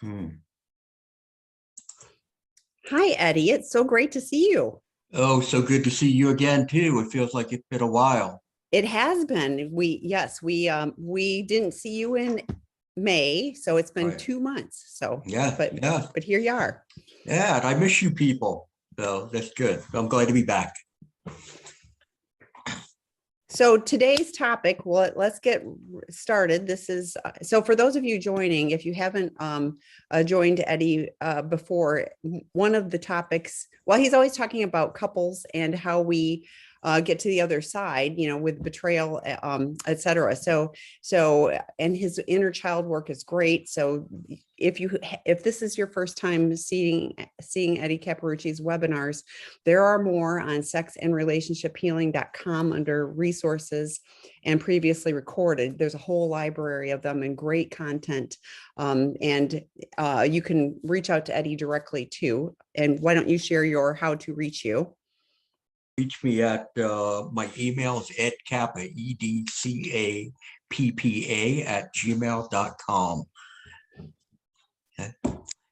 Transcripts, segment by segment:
Hmm. Hi, Eddie. It's so great to see you. Oh, so good to see you again too. It feels like it's been a while. It has been. We didn't see you in May, so it's been Right. 2 months. So, Yeah, but yeah, but here you are. yeah. And I miss you people. So that's good. I'm glad to be back. So today's topic, well, let's get started. This is so for those of you joining, if you haven't joined Eddie before, one of the topics, well, he's always talking about couples and how we get to the other side, with betrayal, et cetera. And his inner child work is great. So if this is your first time seeing Eddie Capparucci's webinars, there are more on sexandrelationshiphealing.com under resources and previously recorded. There's a whole library of them and great content. And you can reach out to Eddie directly too. And why don't you share your how to reach you? Reach me at my email is edcappa, EDCAPPA at gmail.com. Okay.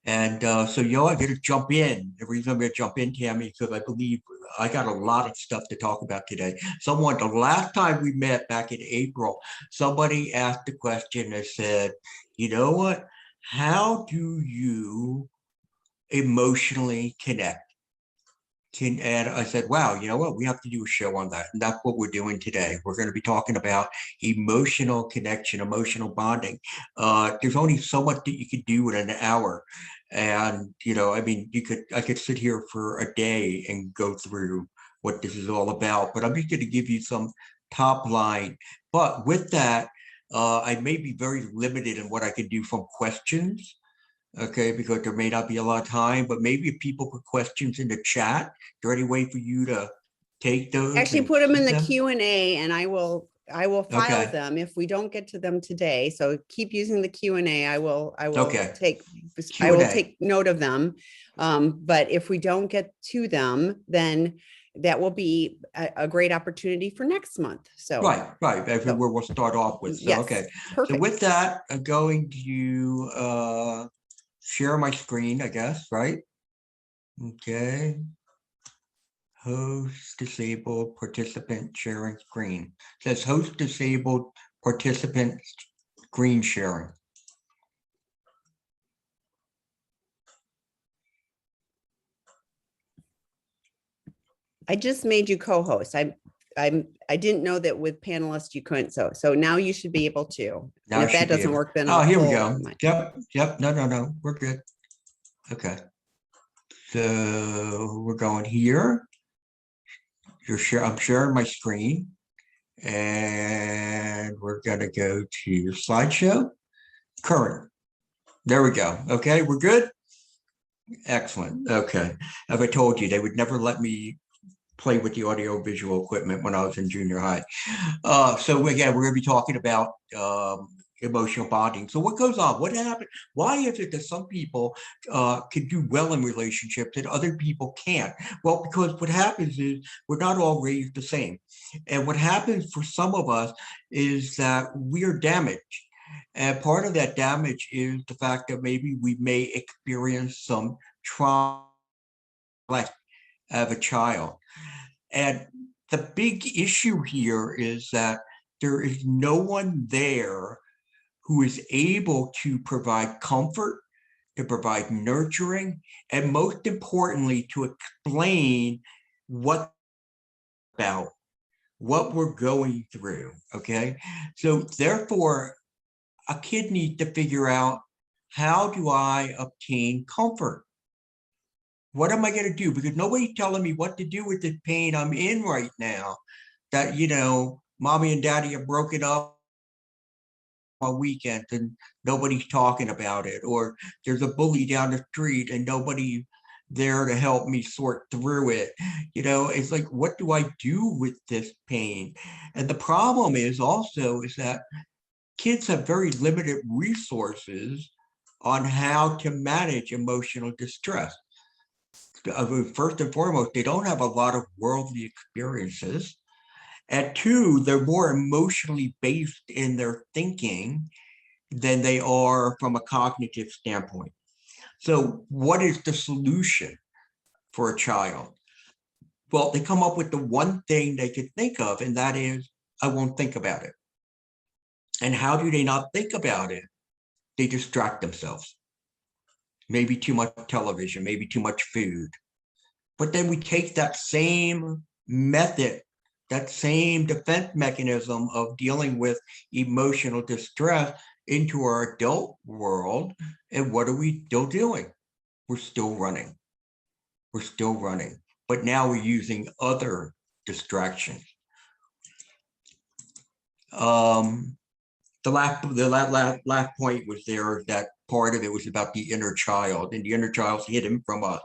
And so, I got to jump in. The reason I'm going to jump in, Tammy, because I believe I got a lot of stuff to talk about today. The last time we met back in April, somebody asked the question and said, you know what? How do you emotionally connect? And I said, wow, you know what? We have to do a show on that. And that's what we're doing today. We're going to be talking about emotional connection, emotional bonding. There's only so much that you could do in an hour. And, I mean, I could sit here for a day and go through what this is all about, but I'm just going to give you some top line. But with that, I may be very limited in what I can do from questions. Okay, because there may not be a lot of time, but maybe if people put questions in the chat, is there any way for you to take those Actually and put them in see the them? Q&A and I will file Okay, them if we don't get to them today. So keep using the Q&A. I will okay. take I Q and will A. take note of them. But if we don't get to them, then that will be a great opportunity for next month. So Right, right. That's where so we'll start off with. So, yes, okay. So perfect. with that, I'm going to share my screen, I guess, right? Okay. Host disabled participant sharing screen. It says host disabled participant screen sharing. I just made you co-host. I didn't know that with panelists you couldn't. So now you should be able to. And Now I if that should be doesn't able. work, then Oh, I'll here we pull go. my. Yep, yep. No, no, no. We're good. Okay. So we're going here. I'm sharing my screen, and we're gonna go to slideshow. Current. There we go. Okay, we're good. Excellent. Okay. As I told you, they would never let me play with the audio visual equipment when I was in junior high. So again, we're going to be talking about emotional bonding. So what goes on? What happened? Why is it that some people can do well in relationships and other people can't? Well, because what happens is we're not all raised the same. And what happens for some of us is that we are damaged. And part of that damage is the fact that maybe we may experience some trauma as a child. And the big issue here is that there is no one there who is able to provide comfort, to provide nurturing, and most importantly, to explain what about what we're going through. Okay. So therefore, a kid needs to figure out, how do I obtain comfort? What am I going to do? Because nobody's telling me what to do with the pain I'm in right now. That, mommy and daddy are broken up on weekends and nobody's talking about it. Or there's a bully down the street and nobody there to help me sort through it. It's like, what do I do with this pain? And the problem is also is that kids have very limited resources on how to manage emotional distress. First and foremost, they don't have a lot of worldly experiences. And two, they're more emotionally based in their thinking than they are from a cognitive standpoint. So what is the solution for a child? Well, they come up with the one thing they could think of, and that is, I won't think about it. And how do they not think about it? They distract themselves. Maybe too much television, maybe too much food. But then we take that same method, that same defense mechanism of dealing with emotional distress into our adult world. And what are we still doing? We're still running. We're still running. But now we're using other distractions. The last point was there, that part of it was about the inner child, and the inner child's hidden from us.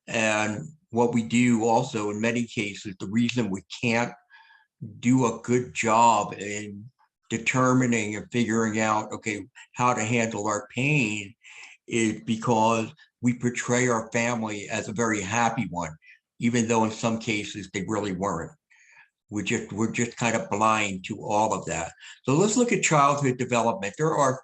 And what we do also in many cases, the reason we can't do a good job in determining and figuring out, okay, how to handle our pain is because we portray our family as a very happy one, even though in some cases they really weren't. We're just kind of blind to all of that. So let's look at childhood development. There are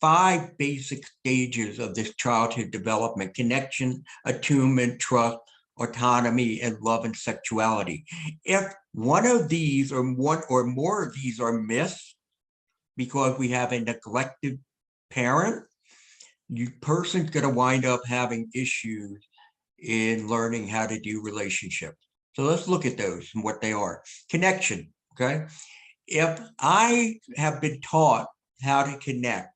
5 basic stages of this childhood development: connection, attunement, trust, autonomy, and love and sexuality. If one of these or one or more of these are missed because we have a neglected parent, you person's going to wind up having issues in learning how to do relationships. So let's look at those and what they are. Connection, okay? If I have been taught how to connect,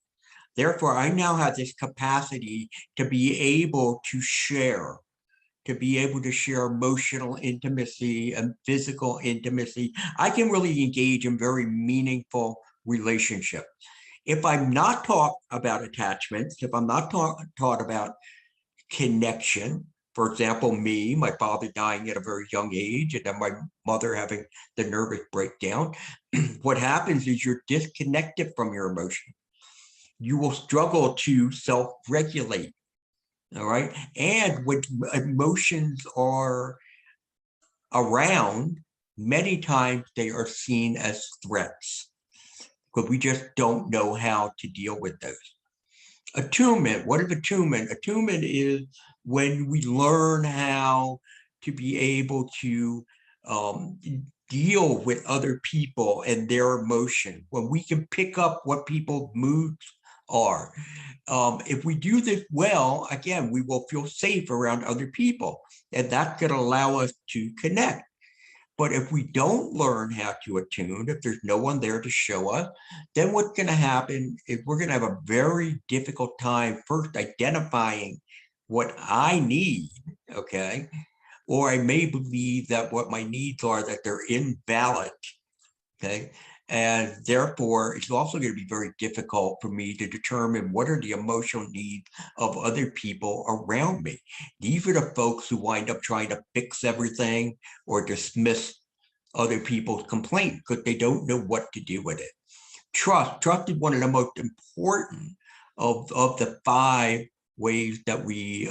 therefore I now have this capacity to be able to share, emotional intimacy and physical intimacy. I can really engage in very meaningful relationships. If I'm not taught about attachments, if I'm not taught about connection, for example, my father dying at a very young age, and then my mother having the nervous breakdown, what happens is you're disconnected from your emotion. You will struggle to self-regulate. All right. And when emotions are around, many times they are seen as threats, but we just don't know how to deal with those. Attunement. What is attunement? Attunement is when we learn how to be able to deal with other people and their emotion, when we can pick up what people's moods are. If we do this well, again, we will feel safe around other people, and that's going to allow us to connect. But if we don't learn how to attune, if there's no one there to show us, then what's going to happen is we're going to have a very difficult time first identifying what I need, okay? Or I may believe that what my needs are, that they're invalid, okay? And therefore, it's also going to be very difficult for me to determine what are the emotional needs of other people around me. These are the folks who wind up trying to fix everything or dismiss other people's complaints because they don't know what to do with it. Trust is one of the most important of the 5 ways that we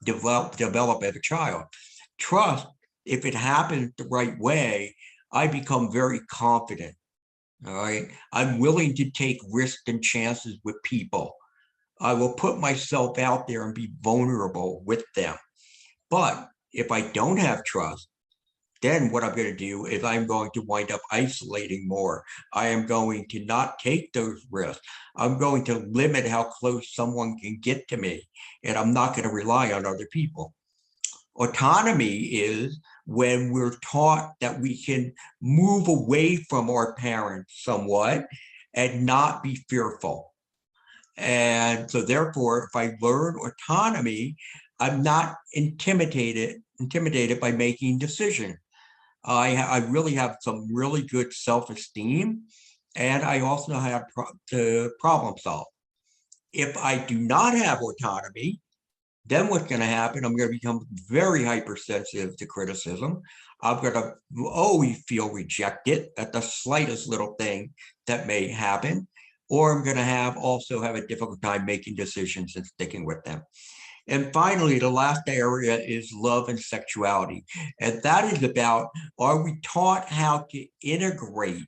develop as a child. Trust, if it happens the right way, I become very confident. All right. I'm willing to take risks and chances with people. I will put myself out there and be vulnerable with them. But if I don't have trust, then what I'm going to do is I'm going to wind up isolating more. I am going to not take those risks. I'm going to limit how close someone can get to me, and I'm not going to rely on other people. Autonomy is when we're taught that we can move away from our parents somewhat and not be fearful. And so therefore, if I learn autonomy, I'm not intimidated by making decisions. I really have some really good self-esteem, and I also have to problem solve. If I do not have autonomy, then what's going to happen? I'm going to become very hypersensitive to criticism. I'm going to always feel rejected at the slightest little thing that may happen, or I'm going to have a difficult time making decisions and sticking with them. And finally, the last area is love and sexuality. And that is about, are we taught how to integrate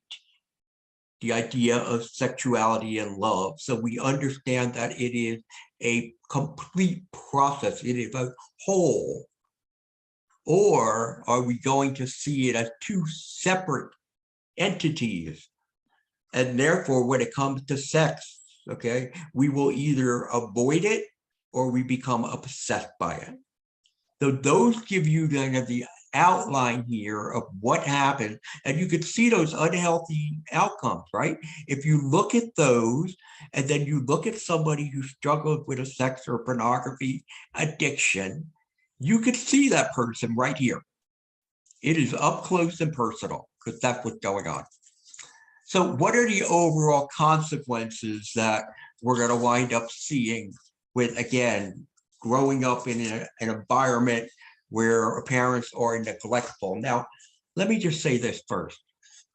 the idea of sexuality and love, so we understand that it is a complete process? It is a whole. Or are we going to see it as two separate entities? And therefore, when it comes to sex, okay, we will either avoid it or we become obsessed by it. So those give you kind of the outline here of what happened. And you could see those unhealthy outcomes, right? If you look at those, and then you look at somebody who struggled with a sex or pornography addiction, you could see that person right here. It is up close and personal because that's what's going on. So what are the overall consequences that we're going to wind up seeing with, again, growing up in an environment where parents are neglectful? Now, let me just say this first.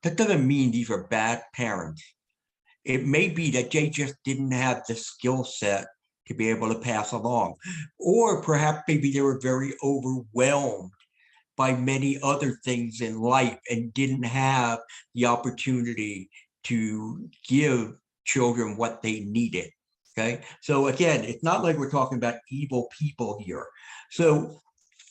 That doesn't mean these are bad parents. It may be that they just didn't have the skill set to be able to pass along. Or perhaps maybe they were very overwhelmed by many other things in life and didn't have the opportunity to give children what they needed. Okay. So again, it's not like we're talking about evil people here. So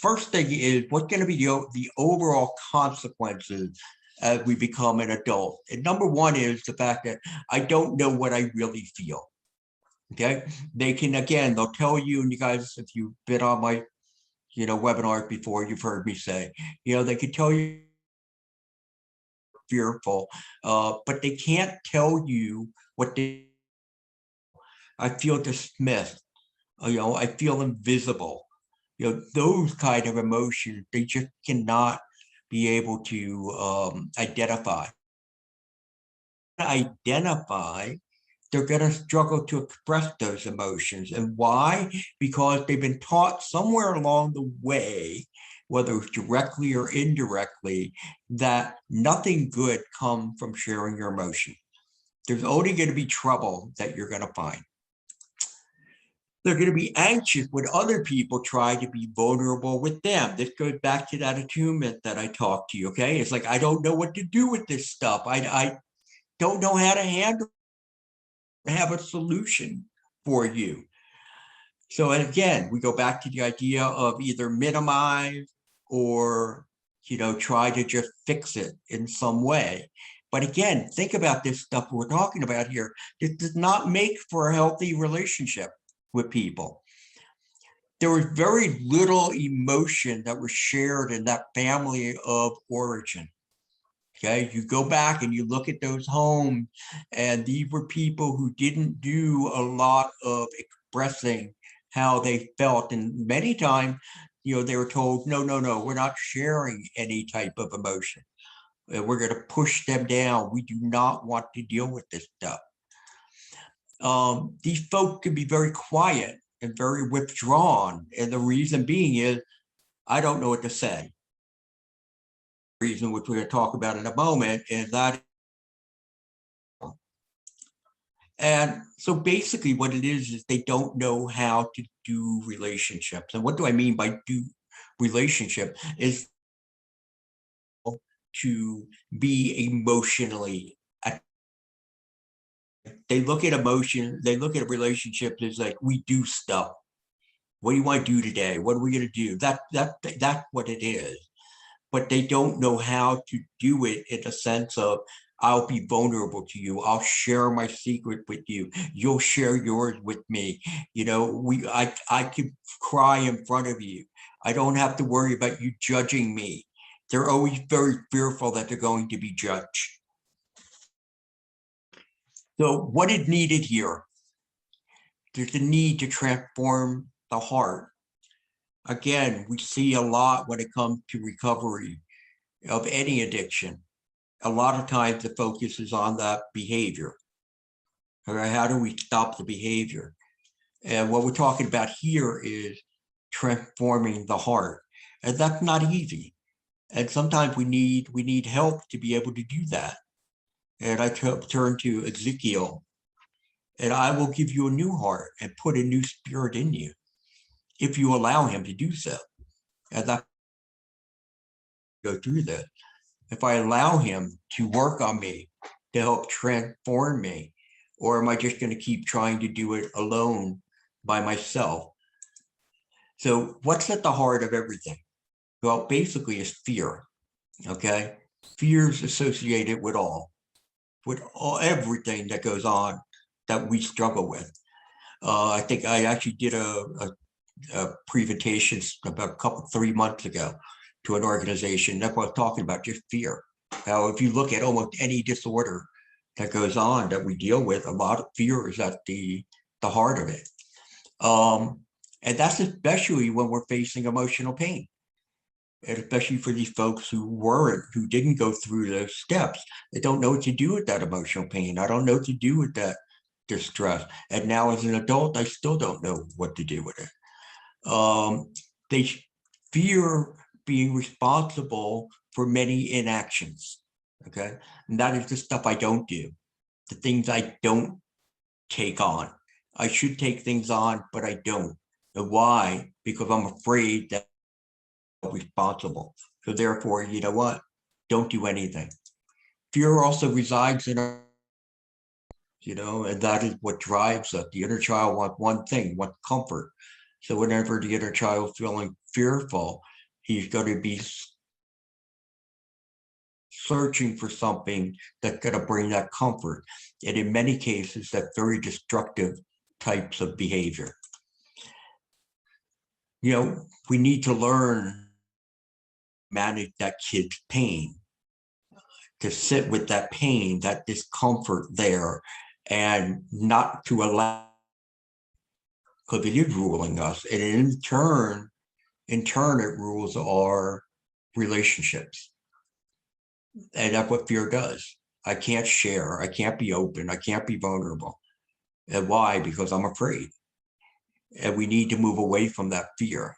first thing is what's going to be the overall consequences as we become an adult. And number one is the fact that I don't know what I really feel. Okay. They can, again, they'll tell you, and you guys, if you've been on my webinars before, you've heard me say, they could tell you fearful, but they can't tell you what they. I feel dismissed. I feel invisible. Those kind of emotions, they just cannot be able to identify. Identify, they're going to struggle to express those emotions. And why? Because they've been taught somewhere along the way, whether it's directly or indirectly, that nothing good comes from sharing your emotion. There's only going to be trouble that you're going to find. They're going to be anxious when other people try to be vulnerable with them. This goes back to that attunement that I talked to you. Okay. It's like, I don't know what to do with this stuff. I don't know how to handle, have a solution for you. So again, we go back to the idea of either minimize or, try to just fix it in some way. But again, think about this stuff we're talking about here. It does not make for a healthy relationship with people. There was very little emotion that was shared in that family of origin. Okay, you go back and you look at those homes, and these were people who didn't do a lot of expressing how they felt. And many times, they were told, no, we're not sharing any type of emotion. We're going to push them down. We do not want to deal with this stuff. These folk can be very quiet and very withdrawn. And the reason being is, I don't know what to say. Reason, which we're going to talk about in a moment, is that. And so basically what it is they don't know how to do relationships. And what do I mean by do relationship is to be emotionally. They look at emotion, they look at relationships as like, we do stuff. What do you want to do today? What are we going to do? That's what it is. But they don't know how to do it in the sense of, I'll be vulnerable to you. I'll share my secret with you. You'll share yours with me. I can cry in front of you. I don't have to worry about you judging me. They're always very fearful that they're going to be judged. So what is needed here? There's a need to transform the heart. Again, we see a lot when it comes to recovery of any addiction. A lot of times the focus is on that behavior. All right, how do we stop the behavior? And what we're talking about here is transforming the heart. And that's not easy. And sometimes we need help to be able to do that. And I turn to Ezekiel, and I will give you a new heart and put a new spirit in you if you allow him to do so. And that go through this. If I allow him to work on me, to help transform me, or am I just going to keep trying to do it alone by myself. So what's at the heart of everything? Well, basically it's fear. Okay. Fear is associated with everything that goes on that we struggle with. I think I actually did a presentation about 3 months ago to an organization. That's what I was talking about, just fear. Now, if you look at almost any disorder that goes on that we deal with, a lot of fear is at the heart of it. And that's especially when we're facing emotional pain. And especially for these folks who didn't go through those steps. They don't know what to do with that emotional pain. I don't know what to do with that distress. And now as an adult, I still don't know what to do with it. They fear being responsible for many inactions. Okay. And that is the stuff I don't do, the things I don't take on. I should take things on, but I don't. And why? Because I'm afraid that I'm responsible. So therefore, you know what? Don't do anything. Fear also resides in our, and that is what drives us. The inner child wants one thing, wants comfort. So whenever the inner child is feeling fearful, he's going to be searching for something that's going to bring that comfort. And in many cases, that's very destructive types of behavior. We need to learn manage that kid's pain, to sit with that pain, that discomfort there, and not to allow, because it is ruling us. And in turn, it rules our relationships. And that's what fear does. I can't share. I can't be open. I can't be vulnerable. And why? Because I'm afraid. And we need to move away from that fear.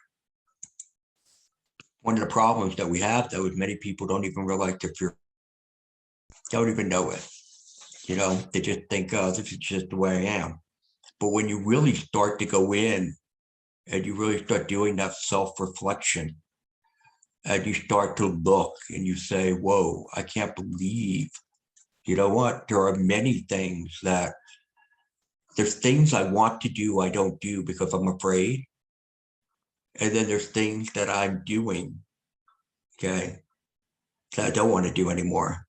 One of the problems that we have, though, is many people don't even realize the fear, don't even know it. They just think, oh, this is just the way I am. But when you really start to go in and you really start doing that self-reflection, and you start to look and you say, whoa, I can't believe, you know what? There are many things there's things I want to do, I don't do because I'm afraid. And then there's things that I'm doing, okay, that I don't want to do anymore.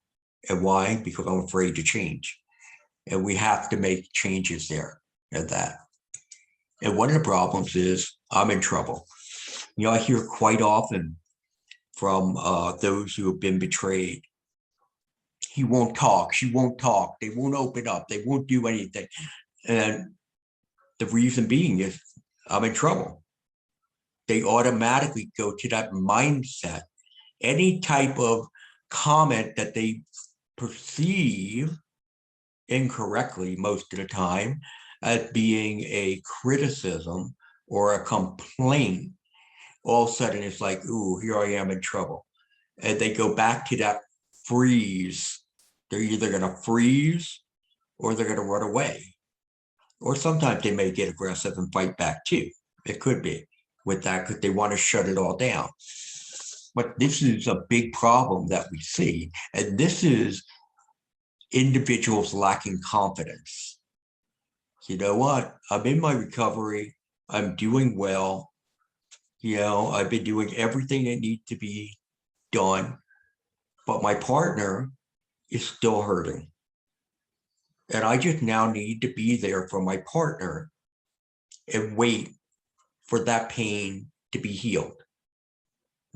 And why? Because I'm afraid to change. And we have to make changes there and that. And one of the problems is I'm in trouble. I hear quite often from those who have been betrayed. He won't talk. She won't talk. They won't open up. They won't do anything. And the reason being is I'm in trouble. They automatically go to that mindset. Any type of comment that they perceive incorrectly most of the time as being a criticism or a complaint, all of a sudden it's like, ooh, here I am in trouble. And they go back to that freeze. They're either going to freeze or they're going to run away. Or sometimes they may get aggressive and fight back too. It could be with that because they want to shut it all down. But this is a big problem that we see. And this is individuals lacking confidence. You know what? I'm in my recovery. I'm doing well. I've been doing everything that needs to be done. But my partner is still hurting. And I just now need to be there for my partner and wait for that pain to be healed.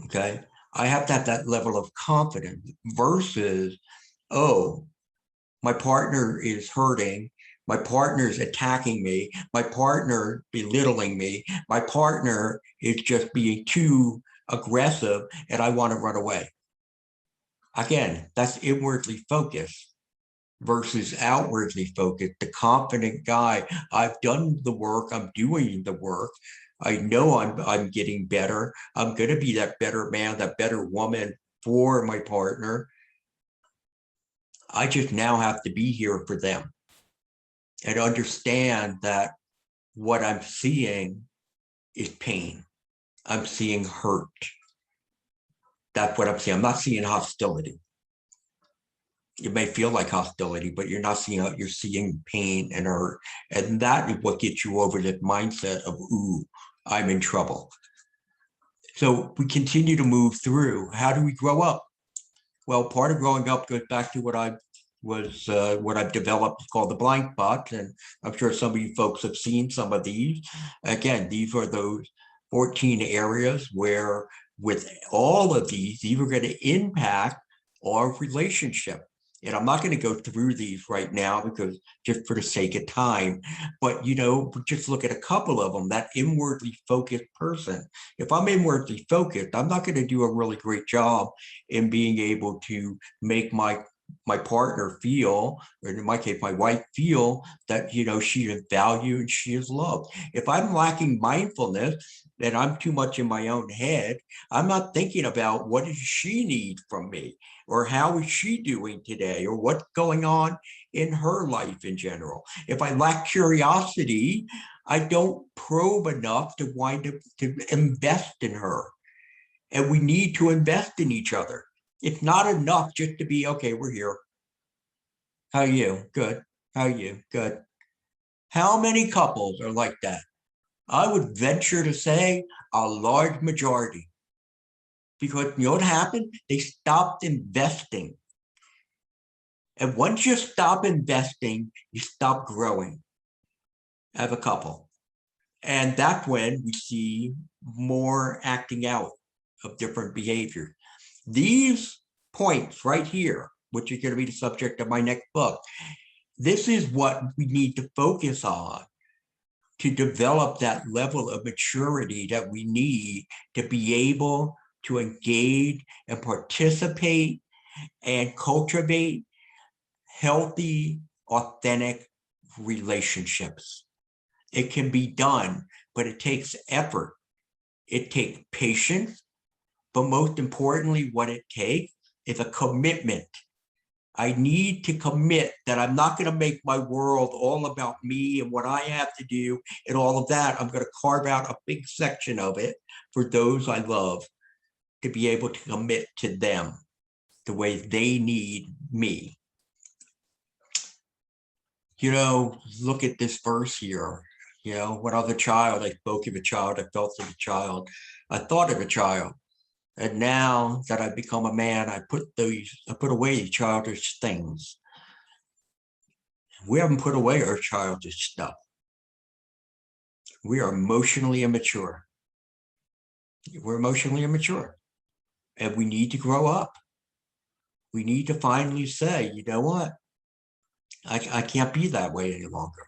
Okay. I have to have that level of confidence versus, oh, my partner is hurting. My partner is attacking me. My partner belittling me. My partner is just being too aggressive and I want to run away. Again, that's inwardly focused versus outwardly focused. The confident guy, I've done the work, I'm doing the work. I know I'm getting better. I'm going to be that better man, that better woman for my partner. I just now have to be here for them and understand that what I'm seeing is pain. I'm seeing hurt. That's what I'm seeing. I'm not seeing hostility. It may feel like hostility, but you're not seeing it. You're seeing pain and hurt. And that is what gets you over the mindset of, ooh, I'm in trouble. So we continue to move through. How do we grow up? Well, part of growing up goes back to what I've developed called the blind spots, and I'm sure some of you folks have seen some of these. Again, these are those 14 areas where, with all of these are going to impact our relationship. And I'm not going to go through these right now because just for the sake of time, but just look at a couple of them. That inwardly focused person. If I'm inwardly focused, I'm not going to do a really great job in being able to make my partner feel, or in my case, my wife feel that, she is valued and she is loved. If I'm lacking mindfulness and I'm too much in my own head, I'm not thinking about what does she need from me, or how is she doing today, or what's going on in her life in general. If I lack curiosity, I don't probe enough to wind up to invest in her. And we need to invest in each other. It's not enough just to be, okay, we're here. How are you? Good. How are you? Good. How many couples are like that? I would venture to say a large majority. Because you know what happened? They stopped investing. And once you stop investing, you stop growing as a couple. And that's when we see more acting out of different behaviors. These points right here, which is going to be the subject of my next book, this is what we need to focus on to develop that level of maturity that we need to be able to engage and participate and cultivate healthy, authentic relationships. It can be done, but it takes effort. It takes patience, but most importantly, what it takes is a commitment. I need to commit that I'm not going to make my world all about me and what I have to do and all of that. I'm going to carve out a big section of it for those I love, to be able to commit to them the way they need me. Look at this verse here. When I was a child, I spoke of a child, I felt of a child, I thought of a child. And now that I've become a man, I put away childish things. We haven't put away our childish stuff. We are emotionally immature. We're emotionally immature. And we need to grow up. We need to finally say, you know what? I can't be that way any longer.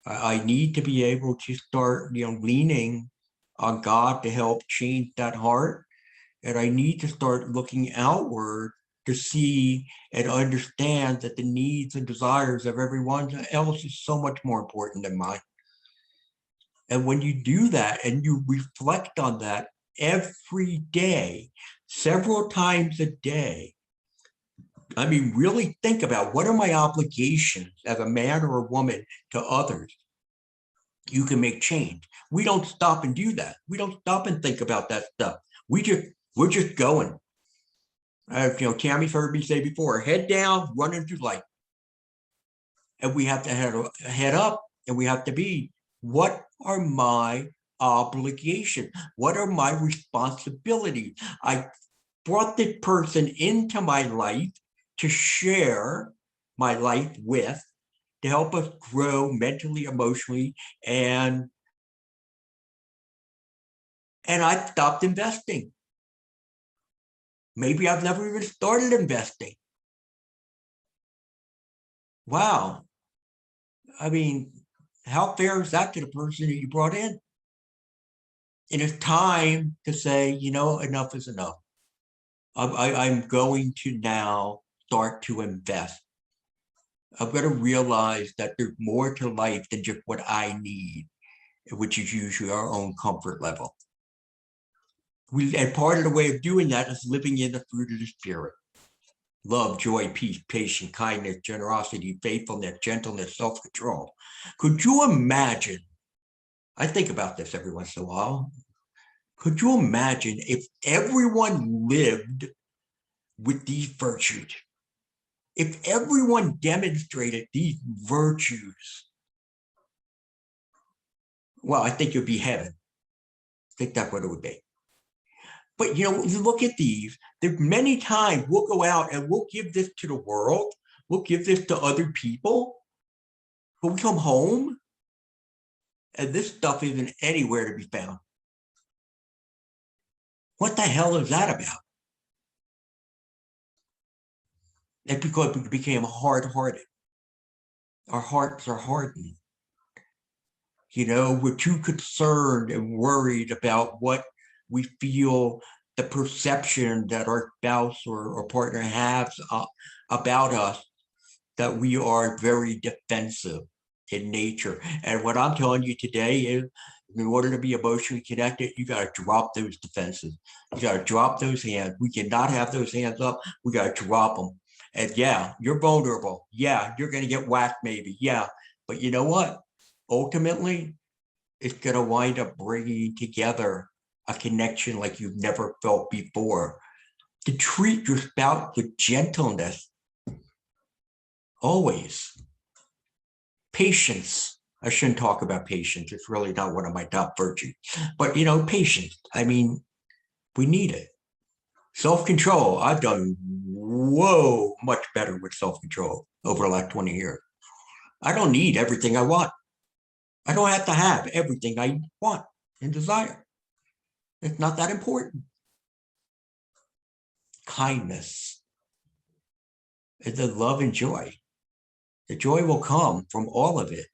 I need to be able to start, leaning on God to help change that heart. And I need to start looking outward to see and understand that the needs and desires of everyone else is so much more important than mine. And when you do that and you reflect on that every day, several times a day, really think about, what are my obligations as a man or a woman to others? You can make change. We don't stop and do that. We don't stop and think about that stuff. We're just going. Tammy's heard me say before, head down, running through life. And we have to head up, and we have to be, what are my obligations? What are my responsibilities? I brought this person into my life to share my life with, to help us grow mentally, emotionally, and I've stopped investing. Maybe I've never even started investing. Wow. How fair is that to the person that you brought in? And it's time to say, enough is enough. I'm going to now start to invest. I'm going to realize that there's more to life than just what I need, which is usually our own comfort level. And part of the way of doing that is living in the fruit of the Spirit. Love, joy, peace, patience, kindness, generosity, faithfulness, gentleness, self-control. Could you imagine? I think about this every once in a while. Could you imagine if everyone lived with these virtues? If everyone demonstrated these virtues, well, I think it would be heaven. I think that's what it would be. But you look at these, there's many times we'll go out and we'll give this to the world, we'll give this to other people, but we come home and this stuff isn't anywhere to be found. What the hell is that about? It's because we became hard-hearted. Our hearts are hardened. We're too concerned and worried about what we feel, the perception that our spouse or partner has about us, that we are very defensive in nature. And what I'm telling you today is, in order to be emotionally connected, you got to drop those defenses. You got to drop those hands. We cannot have those hands up. We got to drop them. And yeah, you're vulnerable. Yeah, you're going to get whacked maybe. Yeah. But you know what? Ultimately, it's going to wind up bringing together a connection like you've never felt before. To treat your spouse with gentleness, always. Patience. I shouldn't talk about patience. It's really not one of my top virtues. But, patience. I mean, we need it. Self-control. I've done much better with self-control over the last 20 years. I don't need everything I want. I don't have to have everything I want and desire. It's not that important. Kindness. It's the love and joy. The joy will come from all of it.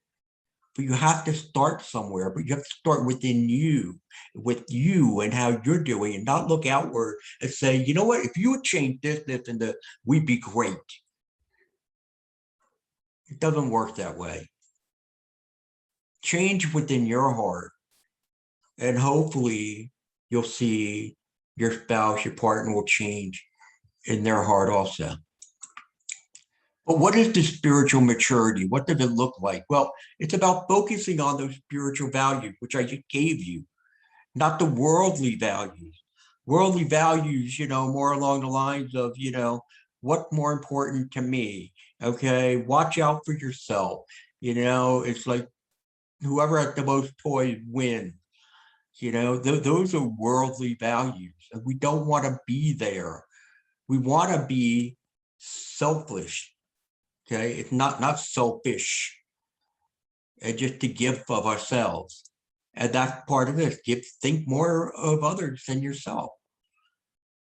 But you have to start somewhere, but you have to start within you, with you and how you're doing, and not look outward and say, you know what, if you would change this, and that, we'd be great. It doesn't work that way. Change within your heart, and hopefully you'll see your spouse, your partner will change in their heart also. But what is the spiritual maturity? What does it look like? Well, it's about focusing on those spiritual values, which I just gave you, not the worldly values. Worldly values, more along the lines of, what's more important to me? Okay, watch out for yourself. It's like whoever has the most toys wins. Those are worldly values, and we don't want to be there. We want to be selfish. Okay, it's not selfish, and just to give of ourselves, and that's part of it. Think more of others than yourself.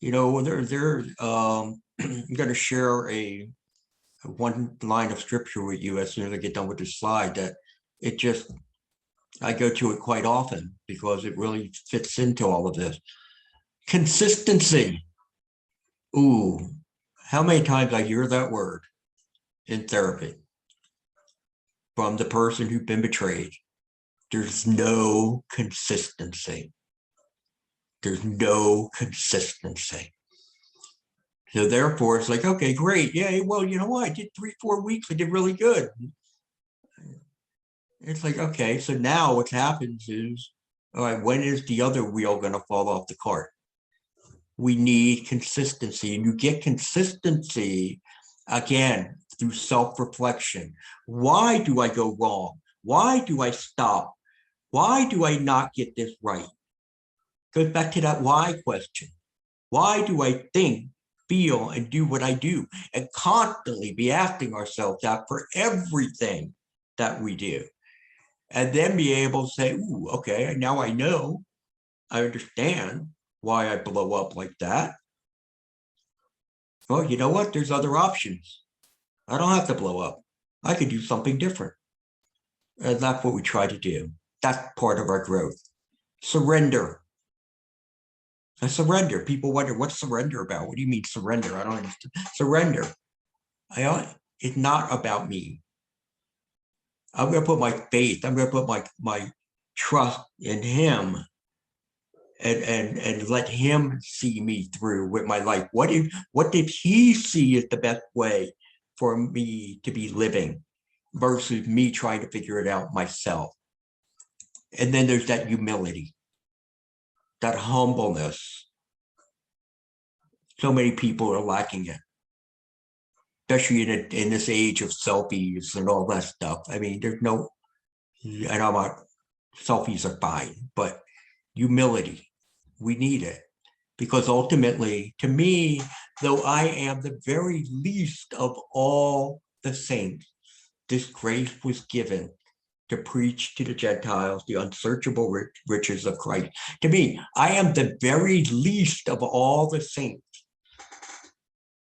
I'm going to share a one line of scripture with you as soon as I get done with this slide. That I go to it quite often because it really fits into all of this. Consistency. Ooh, how many times I hear that word in therapy from the person who's been betrayed. There's no consistency. There's no consistency. So therefore, it's like, okay, great. Yeah, well, you know what? I did 3-4 weeks. I did really good. It's like, okay, so now what happens is, all right, when is the other wheel going to fall off the cart? We need consistency, and you get consistency again through self-reflection. Why do I go wrong? Why do I stop? Why do I not get this right? Goes back to that why question. Why do I think, feel, and do what I do? And constantly be asking ourselves that for everything that we do. And then be able to say, ooh, okay, now I know, I understand why I blow up like that. Well, you know what? There's other options. I don't have to blow up. I could do something different. And that's what we try to do. That's part of our growth. Surrender. I surrender. People wonder, what's surrender about? What do you mean surrender? I don't understand. Surrender. It's not about me. I'm going to put my faith, I'm going to put my trust in him, and let him see me through with my life. What did he see as the best way for me to be living versus me trying to figure it out myself? And then there's that humility, that humbleness. So many people are lacking it. especially in this age of selfies and all that stuff. I mean, there's no, I know about selfies are fine, but humility, we need it. Because ultimately, to me, though I am the very least of all the saints, this grace was given to preach to the Gentiles the unsearchable riches of Christ. To me, I am the very least of all the saints,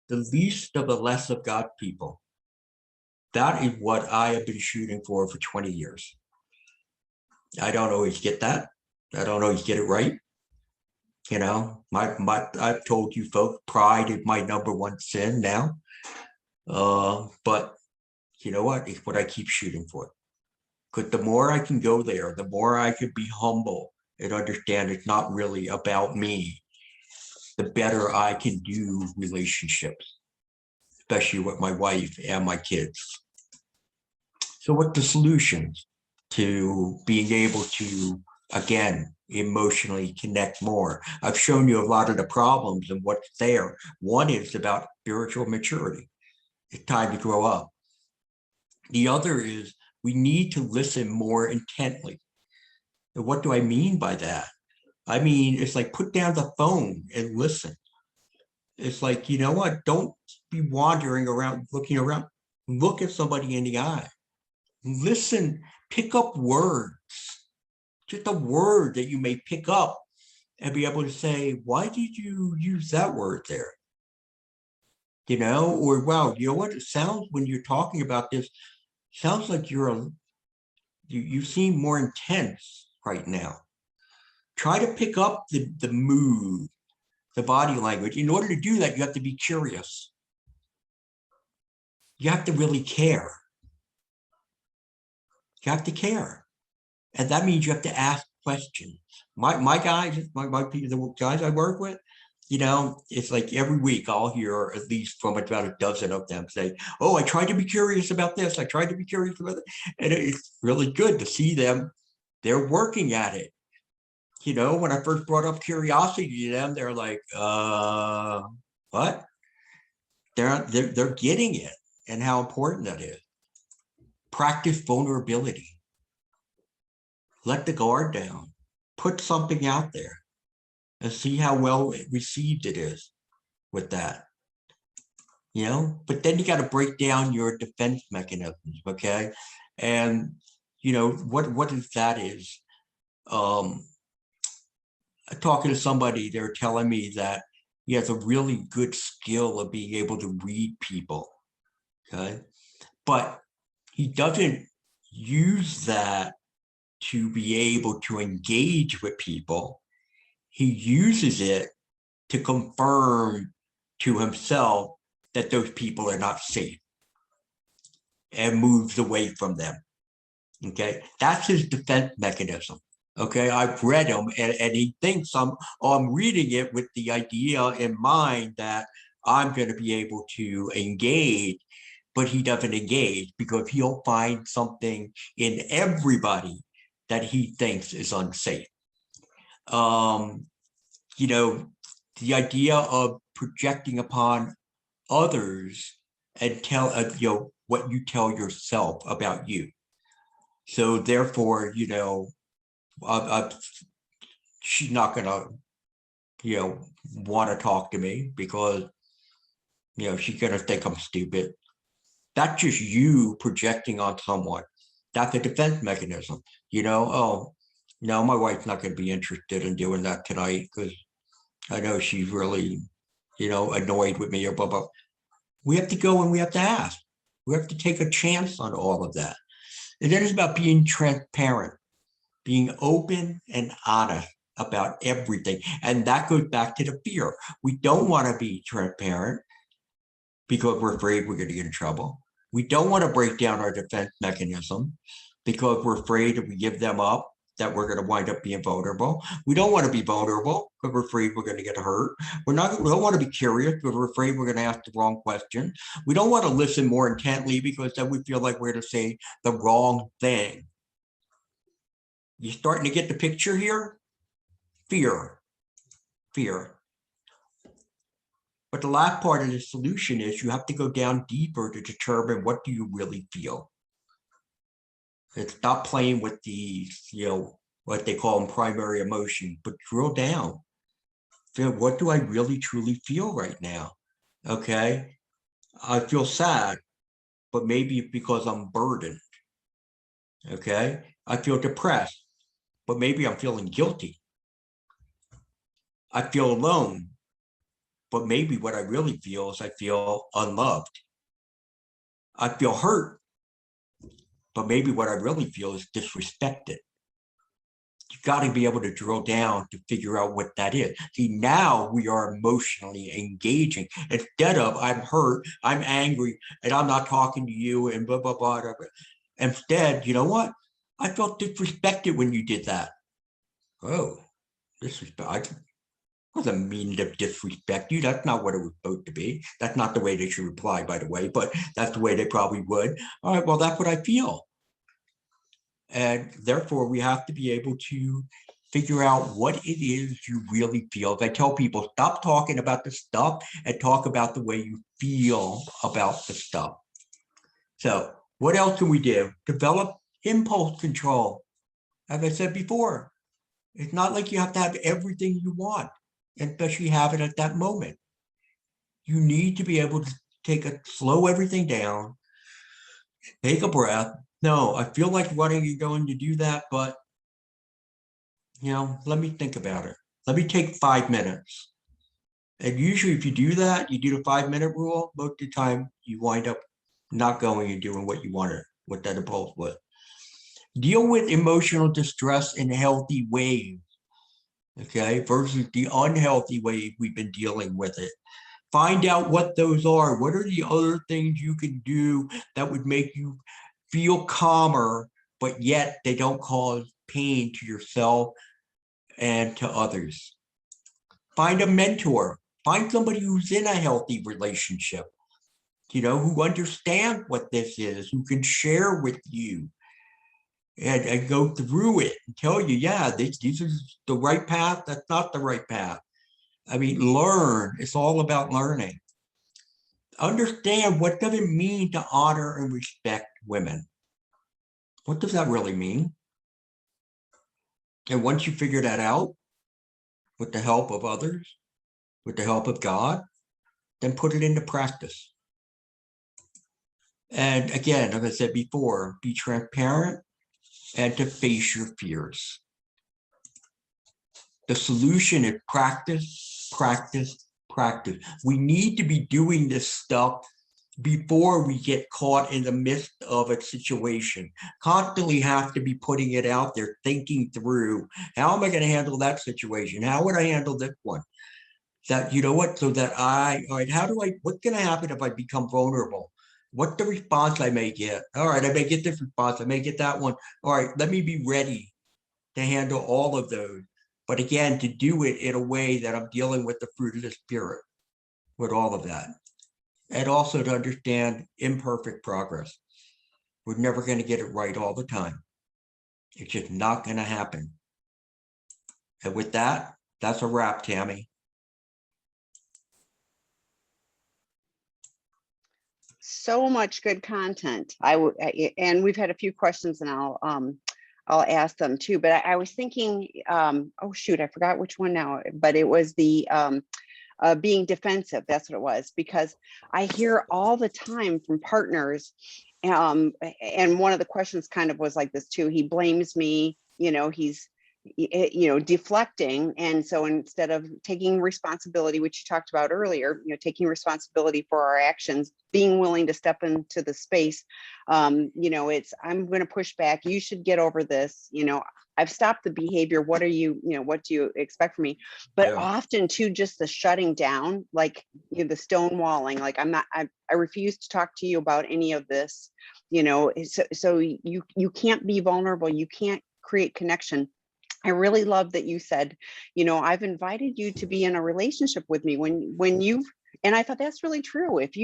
the least of the less of God people. That is what I have been shooting for 20 years. I don't always get that. I don't always get it right. You know, I've told you folks, pride is my #1 sin now. But you know what? It's what I keep shooting for. Because the more I can go there, the more I could be humble and understand it's not really about me, the better I can do relationships, especially with my wife and my kids. So what's the solutions to being able to, again, emotionally connect more? I've shown you a lot of the problems and what's there. One is about spiritual maturity. It's time to grow up. The other is we need to listen more intently. And what do I mean by that? I mean, it's like put down the phone and listen. It's like, you know what? Don't be wandering around, looking around. Look at somebody in the eye. Listen, pick up words, just a word that you may pick up and be able to say, why did you use that word there? You know, or wow, you know what? It sounds when you're talking about this, sounds like you seem more intense right now. Try to pick up the mood, the body language. In order to do that, you have to be curious. You have to really care. You have to care. And that means you have to ask questions. My guys, the guys I work with, you know, it's like every week I'll hear at least from about a dozen of them say, oh, I tried to be curious about this. I tried to be curious about it. And it's really good to see them. They're working at it. You know, when I first brought up curiosity to them, they're like, what? They're getting it and how important that is. Practice vulnerability. Let the guard down. Put something out there and see how well received it is with that. You know, but then you got to break down your defense mechanisms, okay? And you know what is that is. Talking to somebody, they're telling me that he has a really good skill of being able to read people, okay? But he doesn't use that to be able to engage with people. He uses it to confirm to himself that those people are not safe and moves away from them, okay? That's his defense mechanism. Okay, I've read him and he thinks I'm reading it with the idea in mind that I'm going to be able to engage, but he doesn't engage because he'll find something in everybody that he thinks is unsafe. You know, the idea of projecting upon others and tell you know what you tell yourself about you. So therefore, you know, she's not gonna, you know, want to talk to me because, you know, she's gonna think I'm stupid. That's just you projecting on someone. That's a defense mechanism. You know, oh, no, my wife's not gonna be interested in doing that tonight because I know she's really, you know, annoyed with me or blah, blah. We have to go and we have to ask. We have to take a chance on all of that. And then it's about being transparent, being open and honest about everything. And that goes back to the fear. We don't want to be transparent because we're afraid we're going to get in trouble. We don't want to break down our defense mechanism because we're afraid if we give them up, that we're going to wind up being vulnerable. We don't want to be vulnerable because we're afraid we're going to get hurt. We don't want to be curious because we're afraid we're going to ask the wrong question. We don't want to listen more intently because then we feel like we're going to say the wrong thing. You starting to get the picture here? Fear. But the last part of the solution is you have to go down deeper to determine what do you really feel. And stop playing with the, what they call them primary emotion, but drill down. Feel, what do I really truly feel right now? Okay. I feel sad, but maybe because I'm burdened. Okay. I feel depressed, but maybe I'm feeling guilty. I feel alone, but maybe what I really feel is I feel unloved. I feel hurt, but maybe what I really feel is disrespected. You got to be able to drill down to figure out what that is. See, now we are emotionally engaging instead of I'm hurt, I'm angry, and I'm not talking to you, and blah, blah, blah, blah. Instead, you know what? I felt disrespected when you did that. Oh, disrespect. I wasn't mean to disrespect you. That's not what it was supposed to be. That's not the way they should reply, by the way, but that's the way they probably would. All right, well, that's what I feel. And therefore, we have to be able to figure out what it is you really feel. As I tell people, stop talking about the stuff and talk about the way you feel about the stuff. So, what else can we do? Develop impulse control. As I said before, it's not like you have to have everything you want, especially have it at that moment. You need to be able to slow everything down, take a breath. No, I feel like running, you're going to do that, but let me think about it. Let me take 5 minutes. And usually if you do that, you do the 5 minute rule, most of the time you wind up not going and doing what you wanted, what that impulse was. Deal with emotional distress in healthy ways, okay, versus the unhealthy way we've been dealing with it. Find out what those are. What are the other things you can do that would make you feel calmer, but yet they don't cause pain to yourself and to others. Find a mentor. Find somebody who's in a healthy relationship, who understands what this is, who can share with you and go through it and tell you, yeah, this is the right path. That's not the right path. I mean, learn. It's all about learning. Understand, what does it mean to honor and respect women? What does that really mean? And once you figure that out, with the help of others, with the help of God, then put it into practice. And again, as I said before, be transparent and to face your fears. The solution is practice, practice, practice. We need to be doing this stuff before we get caught in the midst of a situation. Constantly have to be putting it out there, thinking through, how am I going to handle that situation? How would I handle this one? That, so that all right, what's going to happen if I become vulnerable? What's the response I may get? All right, I may get this response, I may get that one. All right, let me be ready to handle all of those. But again, to do it in a way that I'm dealing with the fruit of the spirit, with all of that. And also to understand imperfect progress. We're never going to get it right all the time. It's just not going to happen. And with that, that's a wrap, Tammy. So much good content. And we've had a few questions, and I'll ask them too. But I was thinking, oh shoot, I forgot which one now. But it was the being defensive. That's what it was, because I hear all the time from partners. And one of the questions kind of was like this too. He blames me. He's deflecting. And so instead of taking responsibility, which you talked about earlier, taking responsibility for our actions, being willing to step into the space, it's, I'm going to push back. You should get over this. I've stopped the behavior. What do you expect from me? But often too, just the shutting down, like the stonewalling, like I refuse to talk to you about any of this, so you can't be vulnerable. You can't create connection. I really love that you said, I've invited you to be in a relationship with me when you've, and I thought that's really true. If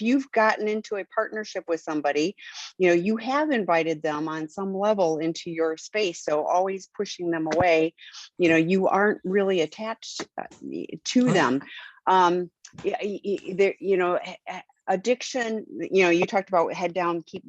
you've gotten into a partnership with somebody, you have invited them on some level into your space. So always pushing them away, you aren't really attached to them. there, addiction, you talked about head down, keep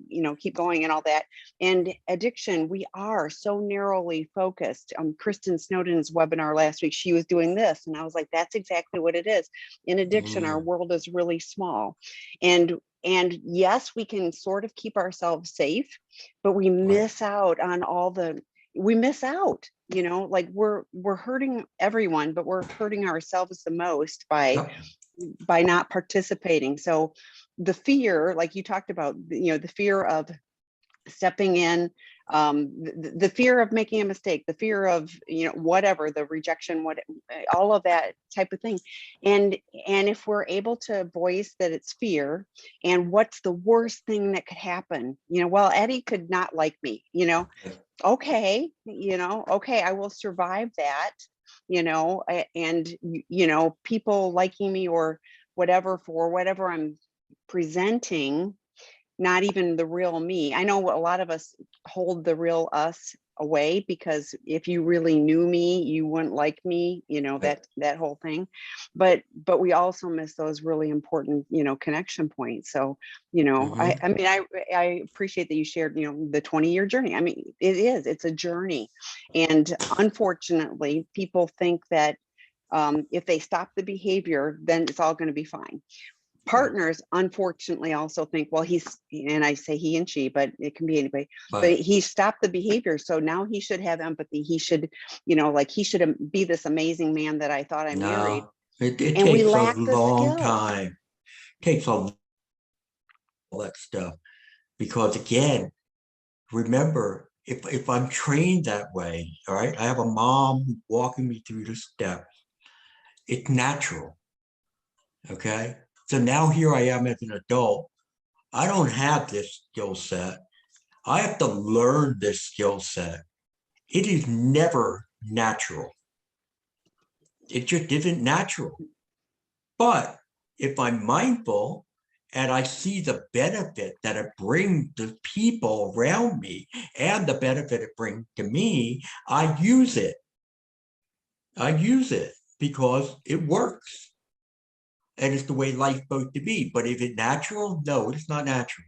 going and all that. And addiction, we are so narrowly focused. Kristen Snowden's webinar last week, she was doing this, and I was like, that's exactly what it is. In addiction, our world is really small. And yes, we can sort of keep ourselves safe, but we miss out on we miss out, like we're hurting everyone, but we're hurting ourselves the most by not participating. So the fear, like you talked about, the fear of stepping in, the fear of making a mistake, the fear of, whatever, the rejection, all of that type of thing. And if we're able to voice that it's fear, and what's the worst thing that could happen, well, Eddie could not like me, okay, okay, I will survive that, and, people liking me or whatever for whatever I'm presenting, not even the real me. I know a lot of us hold the real us away, because if you really knew me, you wouldn't like me, that whole thing. But we also miss those really important, connection points. So, I mean, I appreciate that you shared, the 20-year journey. I mean, it's a journey. And unfortunately, people think that if they stop the behavior, then it's all going to be fine. Partners unfortunately also think, well, and I say he and she, but it can be anybody, but he stopped the behavior, so now he should have empathy. He should, like he should be this amazing man that I thought I married. It And we takes a lack the long skills. time. It takes all that stuff, because again, remember, if I'm trained that way, all right, I have a mom walking me through the steps. It's natural. Okay. So now here I am as an adult. I don't have this skill set. I have to learn this skill set. It is never natural. It just isn't natural. But if I'm mindful and I see the benefit that it brings to people around me and the benefit it brings to me, I use it. I use it because it works. And it's the way life's supposed to be. But is it natural? No, it's not natural.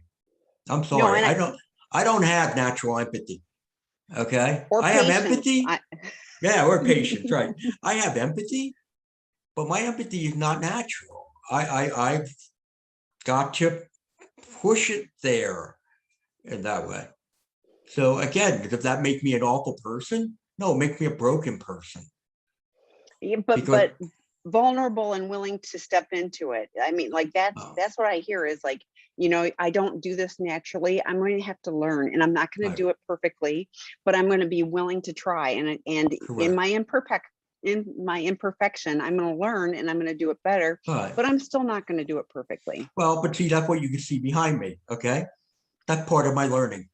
I'm sorry. No, I don't have natural empathy. Okay. Or I have patience. empathy. Yeah, or patience, right. I have empathy, but my empathy is not natural. I've got to push it there in that way. So again, does that make me an awful person? No, it makes me a broken person. Yeah, but vulnerable and willing to step into it. I mean, like that's what I hear is like, I don't do this naturally. I'm going to have to learn, and I'm not going to do it perfectly, but I'm going to be willing to try. And in my imperfection, I'm going to learn and I'm going to do it better, but I'm still not going to do it perfectly. Well, but see, that's what you can see behind me. Okay. That's part of my learning.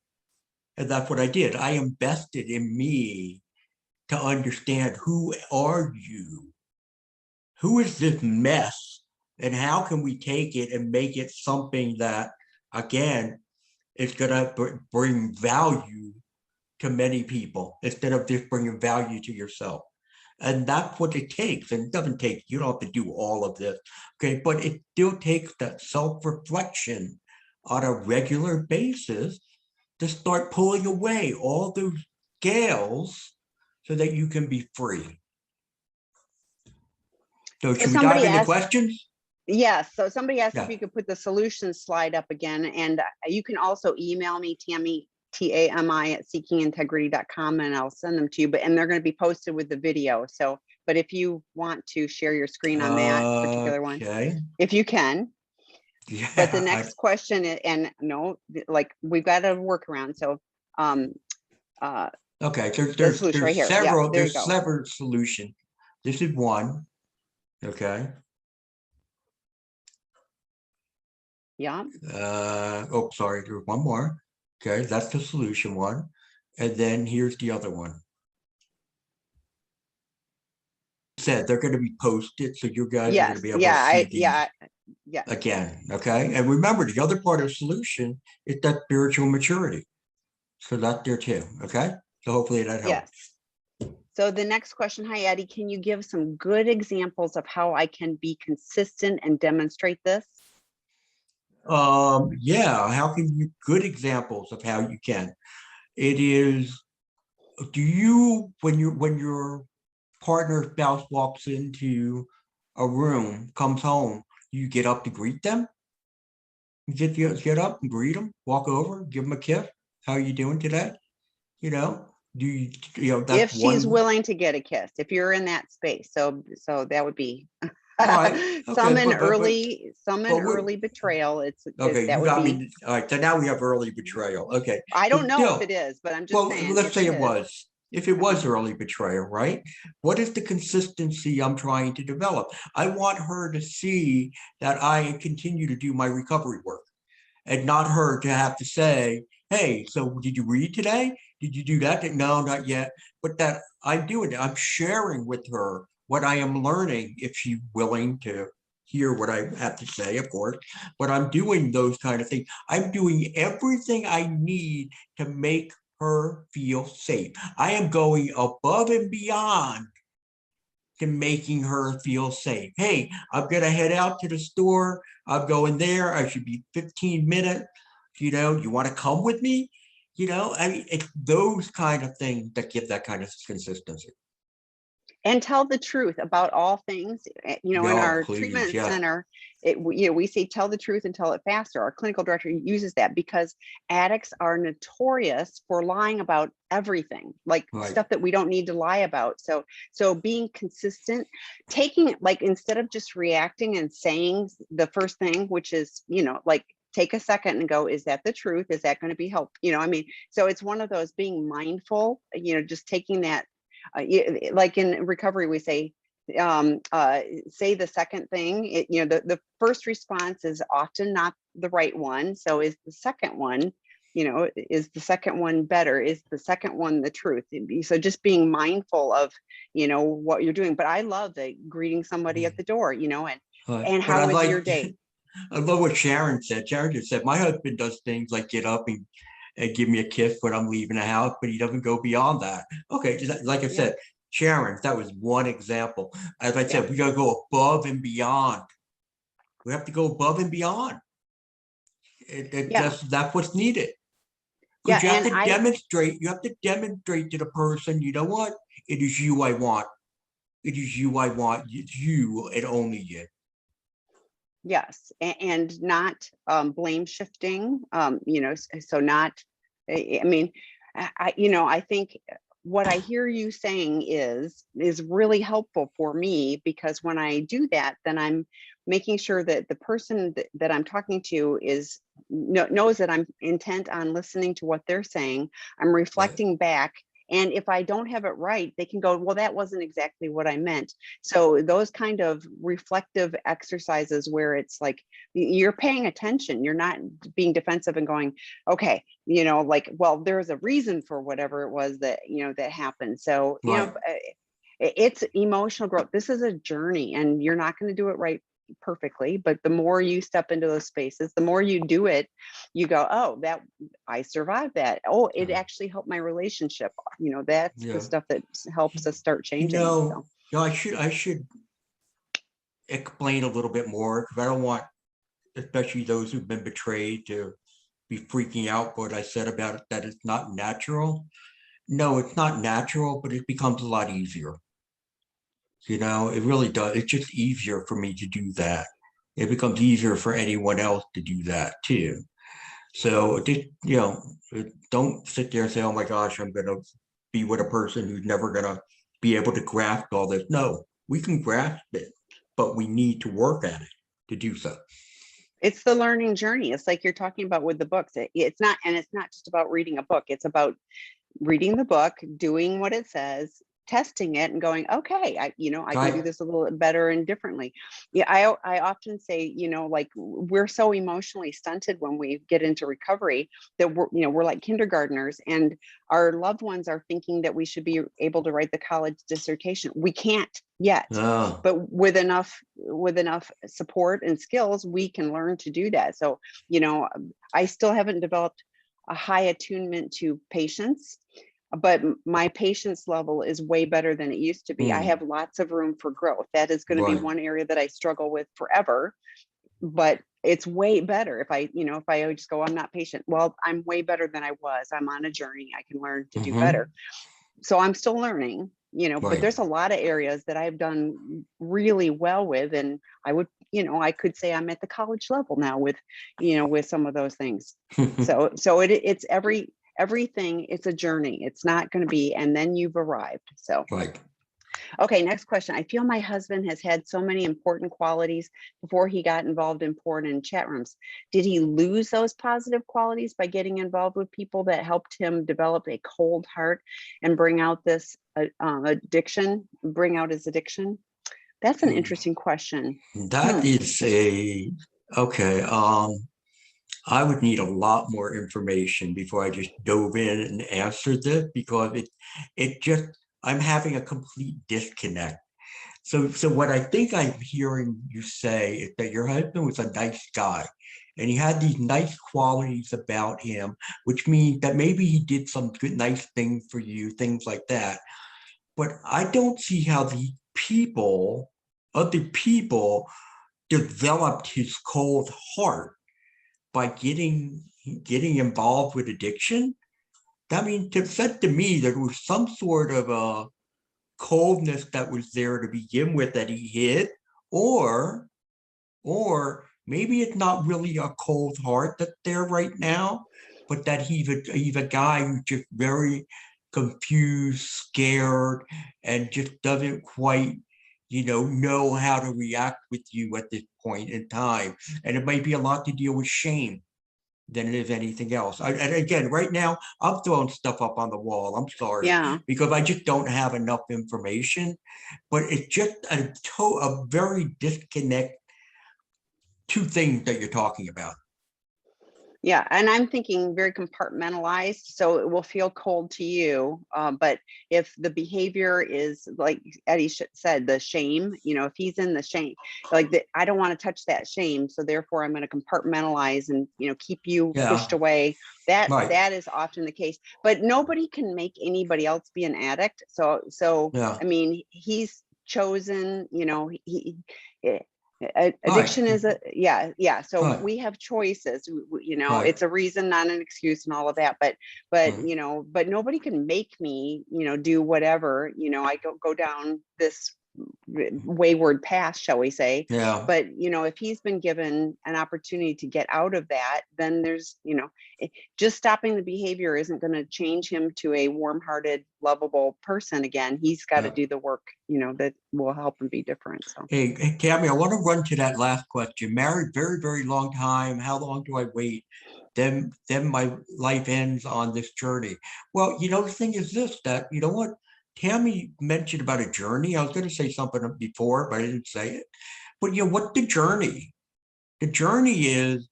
And that's what I did. I invested in me to understand, who are you? Who is this mess? And how can we take it and make it something that, again, is going to bring value to many people instead of just bringing value to yourself? And that's what it takes. And it doesn't take, you don't have to do all of this. Okay. But it still takes that self-reflection on a regular basis to start pulling away all those scales so that you can be free. So should we dive into questions? Yes. So somebody asked if you could put the solution slide up again. And you can also email me, Tammy, TAMI at seekingintegrity.com, and I'll send them to you. And they're going to be posted with the video. So, but if you want to share your screen on that particular one, if you can. Yeah, but the next question, and no, like we've got a workaround. So, okay, there's right here. Several, there's several solutions. This is one. Okay. Yeah. Oh, sorry, there's one more. Okay, that's the solution one. And then here's the other one. Said they're going to be posted, so you guys are going to be able to see these again. Okay. And remember, the other part of the solution is that spiritual maturity. So that's there too. Okay. So hopefully that helps. Yes. So the next question, hi, Eddie, can you give some good examples of how I can be consistent and demonstrate this? Yeah, how can you good examples of how you can? It is, do you, when your partner spouse walks into a room, comes home, you get up to greet them? You get up and greet them, walk over, give them a kiss. How are you doing today? You know, do you, If that's she's one. willing to get a kiss, if you're in that space. So that would be All right. Okay. some in But we're, early betrayal. okay. That You would got be, me. All right. So now we have early betrayal. Okay. I don't But know if it still, is, but I'm just well, saying let's if it say it is. was. If it was early betrayal, right? What is the consistency I'm trying to develop? I want her to see that I continue to do my recovery work and not her to have to say, hey, so did you read today? Did you do that? No, not yet. But that I'm doing it. I'm sharing with her what I am learning if she's willing to hear what I have to say, of course. But I'm doing those kind of things. I'm doing everything I need to make her feel safe. I am going above and beyond to making her feel safe. Hey, I'm going to head out to the store. I'm going there. I should be 15 minutes. You want to come with me? I mean, it's those kind of things that give that kind of consistency. And tell the truth about all things. In Oh, our please. treatment Yeah. center, we say tell the truth and tell it faster. Our clinical director uses that because addicts are notorious for lying about everything, like Right. stuff that we don't need to lie about. So being consistent, taking, like, instead of just reacting and saying the first thing, which is, like, take a second and go, is that the truth? Is that going to be help? I mean, so it's one of those, being mindful, just taking that, like in recovery, we say the second thing. The first response is often not the right one. So is the second one, is the second one better? Is the second one the truth? So just being mindful of, what you're doing. But I love greeting somebody at the door, and But how was your day? I love what Sharon said. Sharon just said, my husband does things like get up and give me a kiss when I'm leaving the house, but he doesn't go beyond that. Okay, just like I Yeah, said, Sharon, that was one example. As I yeah, said, we got to go above and beyond. We have to go above and beyond. yeah, That's what's needed. yeah. Because you have And to demonstrate, to the person, you know what? It is you I want. It is you I want. It's you and only you. yes, and not blame shifting. So not. I mean, I think what I hear you saying is really helpful for me, because when I do that, then I'm making sure that the person that I'm talking to knows that I'm intent on listening to what they're saying. I'm Right. reflecting back. And if I don't have it right, they can go, well, that wasn't exactly what I meant. So those kind of reflective exercises where it's like you're paying attention, you're not being defensive and going, okay, like, well, there's a reason for whatever it was that happened. So, Right. it's emotional growth. This is a journey, and you're not going to do it right perfectly, but the more you step into those spaces, the more you do it, you go, oh, that I survived that. Oh, it actually helped my relationship. That's the Yeah. stuff that helps us start You changing. know, So I should explain a little bit more because I don't want, especially those who've been betrayed, to be freaking out what I said about it, that it's not natural. No, it's not natural, but it becomes a lot easier. It really does. It's just easier for me to do that. It becomes easier for anyone else to do that too. So just, don't sit there and say, oh my gosh, I'm going to be with a person who's never going to be able to grasp all this. No, we can grasp it, but we need to work at it to do so. it's the learning journey. It's like you're talking about with the books. It's not just about reading a book. It's about reading the book, doing what it says, testing it, and going, okay, I can do Right. this a little better and differently. Yeah, I often say, like, we're so emotionally stunted when we get into recovery that we're like kindergartners, and our loved ones are thinking that we should be able to write the college dissertation. We can't yet, Oh, but with enough support and skills, we can learn to do that. So, I still haven't developed a high attunement to patience. but my patience level is way better than it used to be. I Mm, have lots of room for growth. That is going to be right. one area that I struggle with forever, but it's way better if I just go, I'm not patient. Well, I'm way better than I was. I'm on a journey. I can learn to do Hmm. better. So I'm still learning, but Right. there's a lot of areas that I've done really well with. And I could say I'm at the college level now with some of those things. So it's everything. It's a journey. It's not going to be, and then you've arrived. So, Right. okay, next question. I feel my husband has had so many important qualities before he got involved in porn and chat rooms. Did he lose those positive qualities by getting involved with people that helped him develop a cold heart and bring out this bring out his addiction? That's an interesting question. That Hmm. is okay. I would need a lot more information before I just dove in and answered this because it just, I'm having a complete disconnect. So what I think I'm hearing you say is that your husband was a nice guy and he had these nice qualities about him, which means that maybe he did some good, nice things for you, things like that. But I don't see how other people developed his cold heart by getting involved with addiction. I mean, it said to me there was some sort of a coldness that was there to begin with that he hid, or or maybe it's not really a cold heart that's there right now, but that he's a guy who's just very confused, scared, and just doesn't quite, know how to react with you at this point in time. And it might be a lot to deal with shame than it is anything else. And again, right now, I'm throwing stuff up on the wall. I'm sorry Yeah. because I just don't have enough information. But it's just a very disconnect two things that you're talking about. Yeah, and I'm thinking very compartmentalized, so it will feel cold to you. But if the behavior is like Eddie said, the shame, if he's in the shame, like I don't want to touch that shame, so therefore I'm going to compartmentalize and keep you pushed Yeah, away. That right. that is often the case, but nobody can make anybody else be an addict. So Yeah, I mean, he's chosen. He right, addiction is so right, we have choices. right. It's a reason, not an excuse, and all of that, but Mm. but nobody can make me do whatever. I go down this wayward path, shall we say. Yeah. But if he's been given an opportunity to get out of that, then there's just stopping the behavior isn't going to change him to a warm-hearted, lovable person again. He's got to Yeah. do the work that will help him be different. So Hey, Tammy, I want to run to that last question. Married very, very long time. How long do I wait? Then my life ends on this journey. Well, the thing is this, that you know what? Tammy mentioned about a journey. I was going to say something before, but I didn't say it. But what the journey? The journey is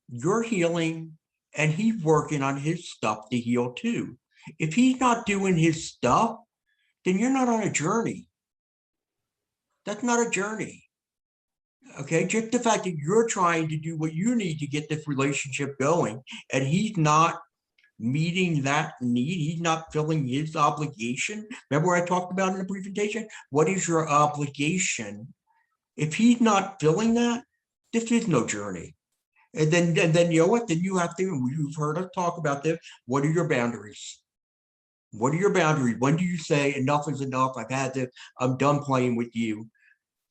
you're healing and he's working on his stuff to heal too. If he's not doing his stuff, then you're not on a journey. That's not a journey. Okay, just the fact that you're trying to do what you need to get this relationship going, and he's not meeting that need, he's not filling his obligation. Remember what I talked about in the presentation? What is your obligation? If he's not filling that, this is no journey. And then you know what? Then you have to, you've heard us talk about this. What are your boundaries? What are your boundaries? When do you say enough is enough? I've had this, I'm done playing with you.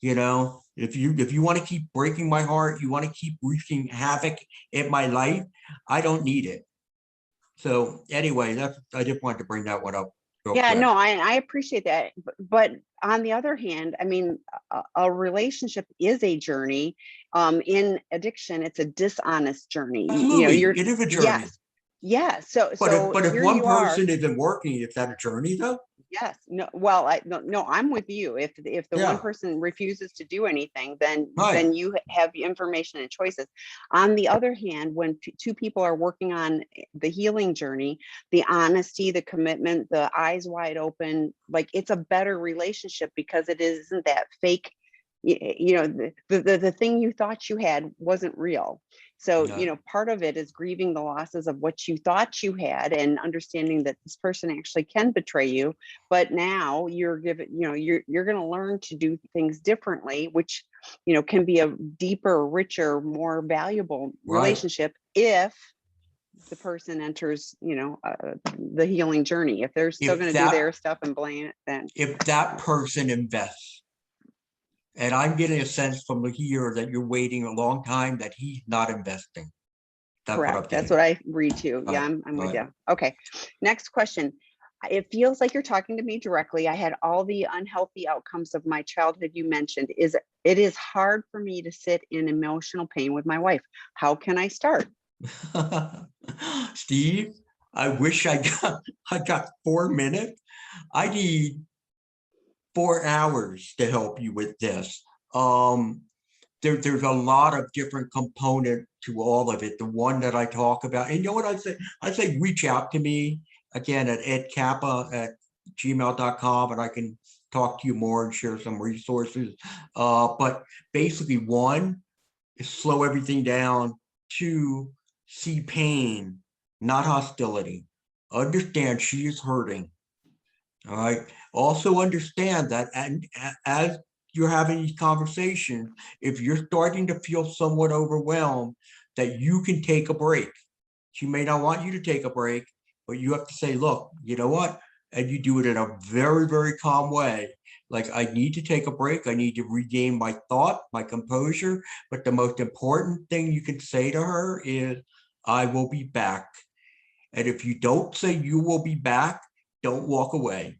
If you want to keep breaking my heart, you want to keep wreaking havoc in my life, I don't need it. So anyway, I just wanted to bring that one up real yeah, quick. no, I appreciate that. But on the other hand, I mean, a relationship is a journey. In addiction, it's a dishonest journey. Absolutely, You're it is a journey. yes, yes. So But if so but if here one you are. person isn't working, is that a journey though? Yes. No, well, no, I'm with you. If the one Yeah, person refuses to do anything, then right. you have information and choices. On the other hand, when two people are working on the healing journey, the honesty, the commitment, the eyes wide open, like it's a better relationship because it isn't that fake the thing you thought you had wasn't real. So, Yeah. part of it is grieving the losses of what you thought you had and understanding that this person actually can betray you. But now you're given, you're going to learn to do things differently, which, can be a deeper, richer, more valuable Right. relationship if the person enters, the healing journey. If they're still If going to do their that stuff and blame it, then if that person invests, and I'm getting a sense from here that you're waiting a long time that he's not investing. That's what I'm correct. That's getting. what I read too. Yeah, Right. I'm with Right. you. Okay. Next question. It feels like you're talking to me directly. I had all the unhealthy outcomes of my childhood you mentioned. It is hard for me to sit in emotional pain with my wife. How can I start? Steve, I wish I got 4 minutes. I need 4 hours to help you with this. Um, there's a lot of different component to all of it. The one that I talk about, and you know what I say? I say reach out to me again at edcappa@gmail.com, and I can talk to you more and share some resources. But basically, one is slow everything down. Two, see pain, not hostility. Understand she is hurting. All right. Also understand that, and as you're having these conversations, if you're starting to feel somewhat overwhelmed, that you can take a break. She may not want you to take a break, but you have to say, look, you know what? And you do it in a very, very calm way. Like, I need to take a break. I need to regain my thought, my composure. But the most important thing you can say to her is, I will be back. And if you don't say you will be back, don't walk away.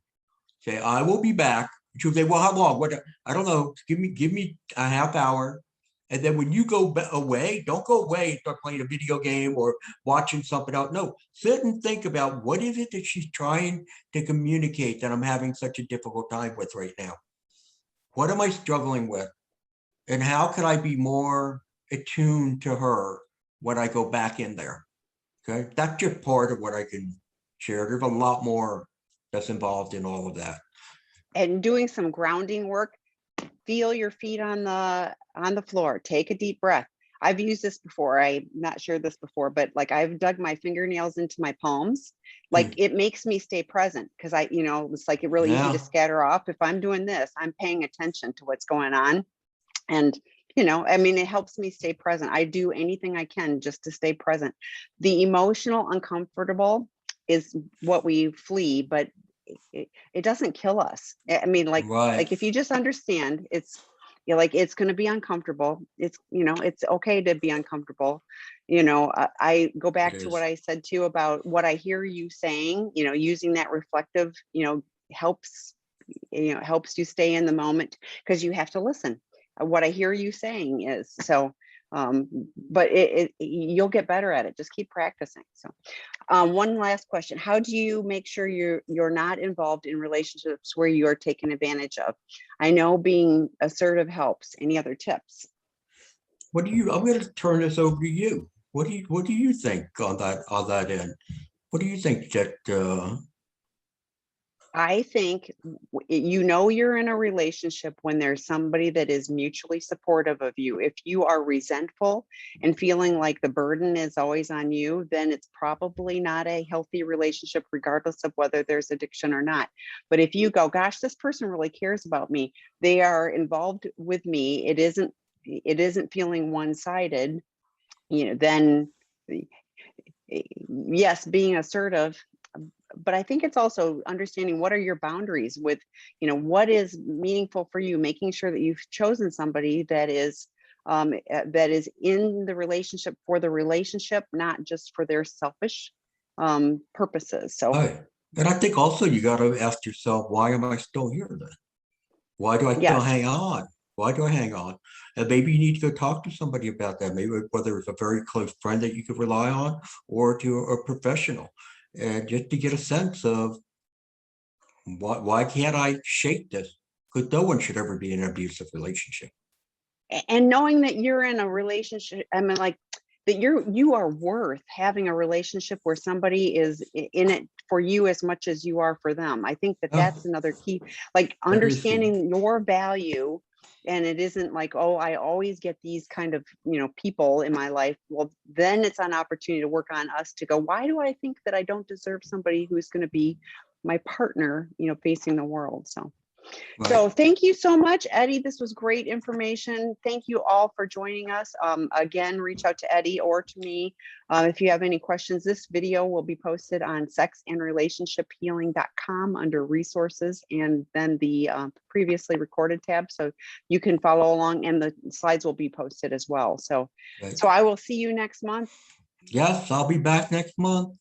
Say, I will be back. She'll say, well, how long? What? I don't know. Give me a half hour. And then when you go away, don't go away and start playing a video game or watching something else. No, sit and think about what is it that she's trying to communicate that I'm having such a difficult time with right now. What am I struggling with? And how can I be more attuned to her when I go back in there? Okay. That's just part of what I can share. There's a lot more that's involved in all of that. And doing some grounding work, feel your feet on the floor, take a deep breath. I've used this before. I'm not shared this before, but like I've dug my fingernails into my palms. Like Hmm. it makes me stay present because it's like really easy to Yeah, scatter off. If I'm doing this, I'm paying attention to what's going on. And it helps me stay present. I do anything I can just to stay present. The emotional uncomfortable is what we flee, but it doesn't kill us. I mean, right. like if you just understand, it's like it's going to be uncomfortable. It's okay to be uncomfortable. I go It back to what is. I said too about what I hear you saying. Using that reflective, helps helps you stay in the moment because you have to listen. What I hear you saying is so. But you'll get better at it. Just keep practicing. So, one last question: how do you make sure you're not involved in relationships where you are taken advantage of? I know being assertive helps. Any other tips? I'm going to turn this over to you. What do you think on that end? What do you think that, I think you're in a relationship when there's somebody that is mutually supportive of you. If you are resentful and feeling like the burden is always on you, then it's probably not a healthy relationship, regardless of whether there's addiction or not. But if you go, gosh, this person really cares about me, they are involved with me, it isn't feeling one-sided, then yes, being assertive, but I think it's also understanding what are your boundaries with, what is meaningful for you, making sure that you've chosen somebody that is in the relationship for the relationship, not just for their selfish purposes. So right. And I think also you got to ask yourself, why am I still here then? Why do I still yes, hang on? Why do I hang on? And maybe you need to go talk to somebody about that. Maybe whether it's a very close friend that you could rely on or to a professional, and just to get a sense of why can't I shake this? Because no one should ever be in an abusive relationship. and knowing that you're in a relationship, I mean, like that you are worth having a relationship where somebody is in it for you as much as you are for them. I think that Oh, that's another key, like that is huge. understanding your value and it isn't like, oh, I always get these kind of, people in my life. Well, then it's an opportunity to work on us to go, why do I think that I don't deserve somebody who's going to be my partner, facing the world? So Right. thank you so much, Eddie. This was great information. Thank you all for joining us. Again, reach out to Eddie or to me if you have any questions. This video will be posted on sexandrelationshiphealing.com under resources, and then the previously recorded tab. So you can follow along, and the slides will be posted as well. So Right. I will see you next month. Yes, I'll be back next month.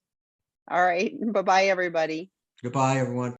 All right. Bye-bye, everybody. Goodbye, everyone.